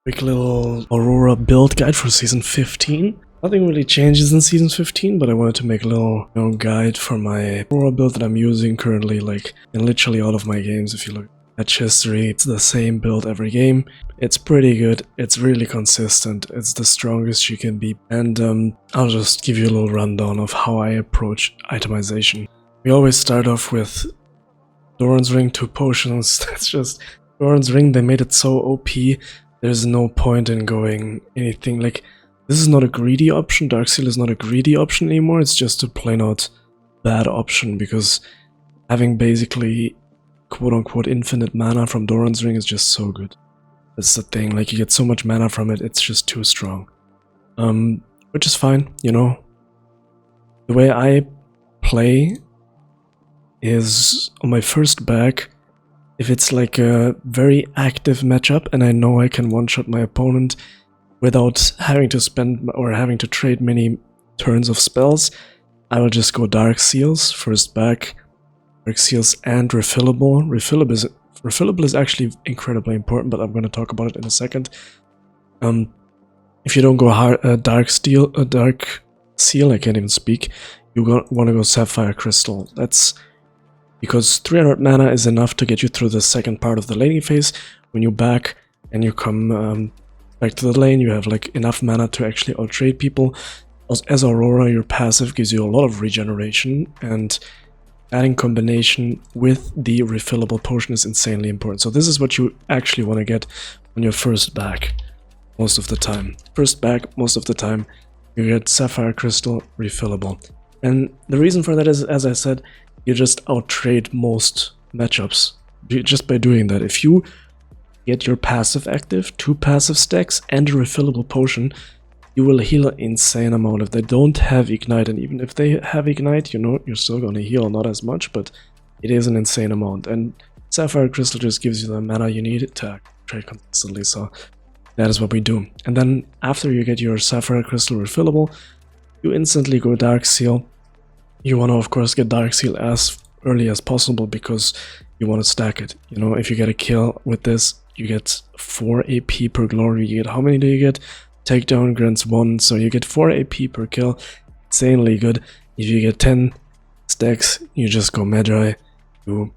Quick little Aurora build guide for Season 15. Nothing really changes in Season 15, but I wanted to make a little guide for my Aurora build that I'm using currently, like in literally all of my games. If you look at history, it's the same build every game. It's pretty good, it's really consistent, it's the strongest you can be. And I'll just give you a little rundown of how I approach itemization. We always start off with Doran's Ring, 2 potions. That's just Doran's Ring, they made it so OP. There's no point in going anything like this. Is not a greedy option. Darkseal is not a greedy option anymore. It's just a plain out bad option because having basically quote-unquote infinite mana from Doran's Ring is just so good. That's the thing, like you get so much mana from it, it's just too strong. Which is fine, you know. The way I play is on my first back, if it's like a very active matchup and I know I can one-shot my opponent without having to spend or having to trade many turns of spells, I will just go Dark Seals first back. Dark Seals and Refillable. Refillable is actually incredibly important, but I'm going to talk about it in a second. If you don't go Dark Seal, I can't even speak, you want to go Sapphire Crystal. That's because 300 mana is enough to get you through the second part of the laning phase. When you back and you come back to the lane, you have like enough mana to actually out-trade people. As Aurora, your passive gives you a lot of regeneration, and adding combination with the refillable potion is insanely important. So this is what you actually want to get on your first back most of the time. First back, most of the time, you get Sapphire Crystal, refillable. And the reason for that is, as I said, you just out-trade most matchups just by doing that. If you get your passive active, 2 passive stacks, and a refillable potion, you will heal an insane amount. If they don't have Ignite, and even if they have Ignite, you know, you're still gonna heal, not as much, but it is an insane amount. And Sapphire Crystal just gives you the mana you need to trade consistently, so that is what we do. And then after you get your Sapphire Crystal refillable, you instantly go Dark Seal. You want to, of course, get Dark Seal as early as possible because you want to stack it. You know, if you get a kill with this, you get 4 AP per glory. You get, how many do you get? Takedown grants 1, so you get 4 AP per kill. Insanely good. If you get 10 stacks, you just go Magi. The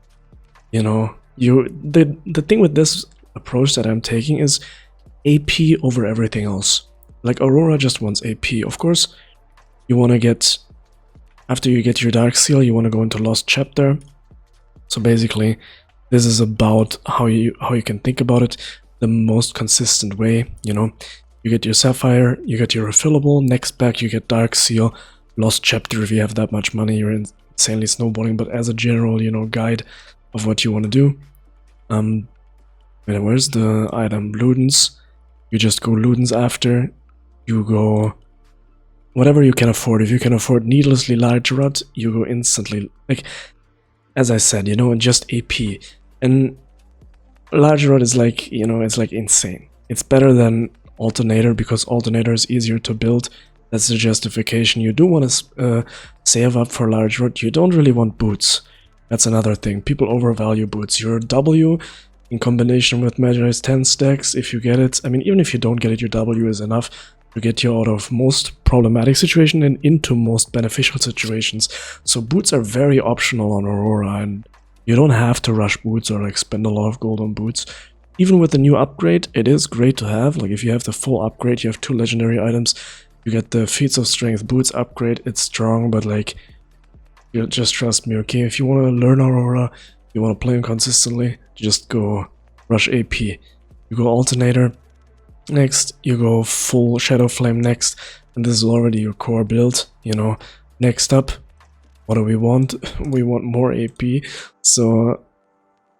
thing with this approach that I'm taking is AP over everything else. Like Aurora just wants AP. Of course, you want to get, after you get your Dark Seal, you want to go into Lost Chapter. So basically, this is about how you can think about it the most consistent way, you know. You get your Sapphire, you get your refillable, next back you get Dark Seal, Lost Chapter if you have that much money, you're insanely snowballing, but as a general, you know, guide of what you want to do. Where's the item? Ludens. You just go Ludens after, you go whatever you can afford. If you can afford needlessly large rod, you go instantly, like, as I said, you know, just AP. And large rod is like, you know, it's like insane. It's better than Alternator because Alternator is easier to build. That's the justification. You do want to save up for large rod. You don't really want boots. That's another thing. People overvalue boots. Your W in combination with Magi's 10 stacks, if you get it, I mean, even if you don't get it, your W is enough to get you out of most problematic situations and into most beneficial situations. So boots are very optional on Aurora, and you don't have to rush boots or like spend a lot of gold on boots. Even with the new upgrade, it is great to have. Like if you have the full upgrade, you have 2 legendary items, you get the Feats of Strength boots upgrade. It's strong, but like, you just trust me, okay? If you want to learn Aurora, you want to play him consistently, just go rush AP. You go Alternator next, you go full Shadow Flame next, and this is already your core build, you know. Next up, what do we want? We want more AP, so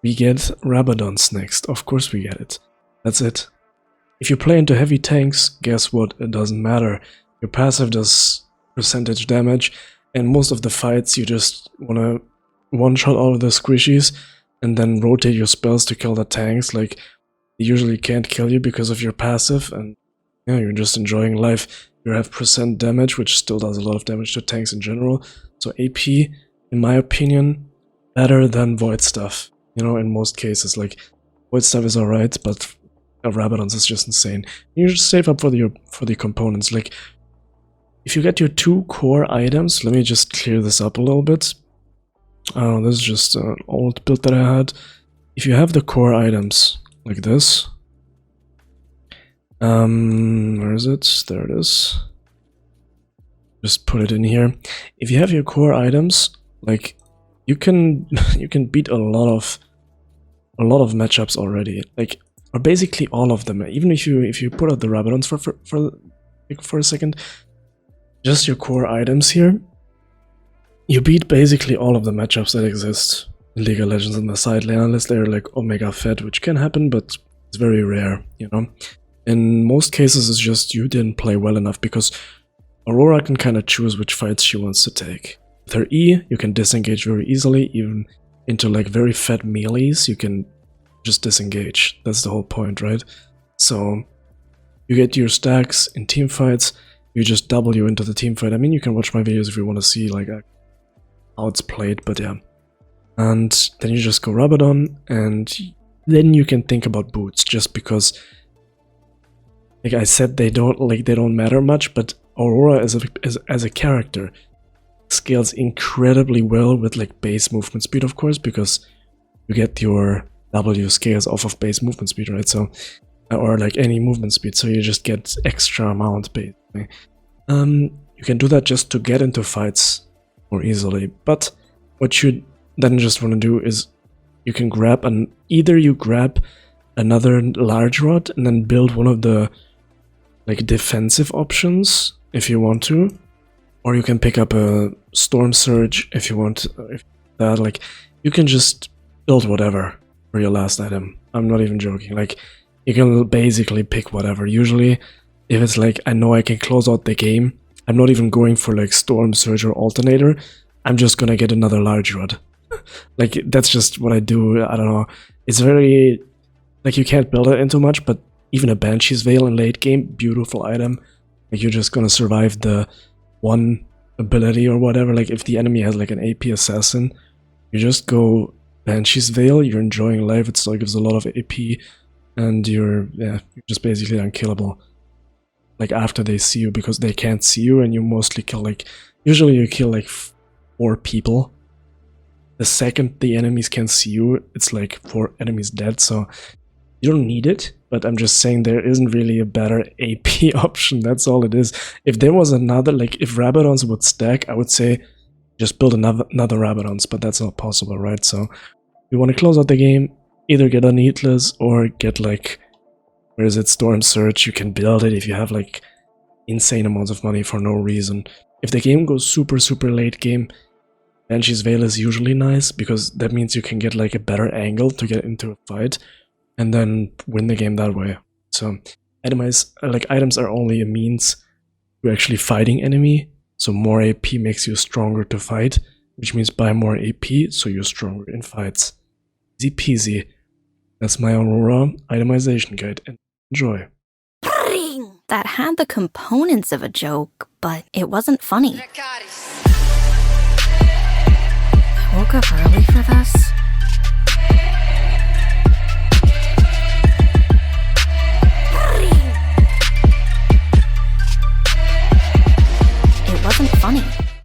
we get Rabadons next. Of course we get it. That's it. If you play into heavy tanks, guess what? It doesn't matter. Your passive does percentage damage, and most of the fights you just want to one-shot all of the squishies and then rotate your spells to kill the tanks. Like, they usually can't kill you because of your passive, and yeah, you're just enjoying life. You have % damage, which still does a lot of damage to tanks in general. So AP, in my opinion, better than Void stuff. You know, in most cases, like, Void stuff is alright, but of Rabadons is just insane. You just save up for the components. Like, if you get your 2 core items, let me just clear this up a little bit. This is just an old build that I had. If you have the core items like this, where is it? There it is. Just put it in here. If you have your core items, like, you can beat a lot of matchups already. Like, or basically all of them. Even if you put out the Rabadons for a second, just your core items here, you beat basically all of the matchups that exist in League of Legends in the side lane, unless they're like Omega Fed, which can happen, but it's very rare, you know? In most cases, it's just you didn't play well enough, because Aurora can kind of choose which fights she wants to take. With her E, you can disengage very easily, even into like very fed melees, you can just disengage. That's the whole point, right? So you get your stacks in team fights, you just W into the team fight. I mean, you can watch my videos if you want to see like how it's played, but yeah. And then you just go Rabadon, and then you can think about boots, just because, like I said, they don't matter much, but Aurora as a character scales incredibly well with like base movement speed, of course, because you get your W scales off of base movement speed, right? So, or like any movement speed, so you just get extra amount basically. You can do that just to get into fights more easily, but what you then just want to do is you can grab either you grab another large rod and then build one of the like defensive options if you want to, or you can pick up a Storm Surge if you want. If that, like, you can just build whatever for your last item. I'm not even joking. Like, you can basically pick whatever. Usually, if it's like, I know I can close out the game, I'm not even going for like Storm Surge or Alternator. I'm just gonna get another large rod. Like, that's just what I do. I don't know. It's very, like, you can't build it into much, but even a Banshee's Veil in late game, beautiful item. Like, you're just gonna survive the one ability or whatever. Like, if the enemy has like an AP assassin, you just go Banshee's Veil, you're enjoying life, it still gives a lot of AP, and you're just basically unkillable. Like, after they see you, because they can't see you, and you mostly kill like, usually you kill like 4 people. The second the enemies can see you, it's like 4 enemies dead, so you don't need it, but I'm just saying there isn't really a better AP option, that's all it is. If there was another, like, if Rabadons would stack, I would say just build another Rabadons, but that's not possible, right? So you want to close out the game, either get a Needless or get like, where is it, Storm Surge. You can build it if you have like insane amounts of money for no reason. If the game goes super late game, Banshee's Veil is usually nice, because that means you can get like a better angle to get into a fight and then win the game that way. So items are only a means to actually fighting enemy, so more AP makes you stronger to fight, which means buy more AP so you're stronger in fights. Easy peasy. That's my Aurora itemization guide, and enjoy. That had the components of a joke, but it wasn't funny. I woke up early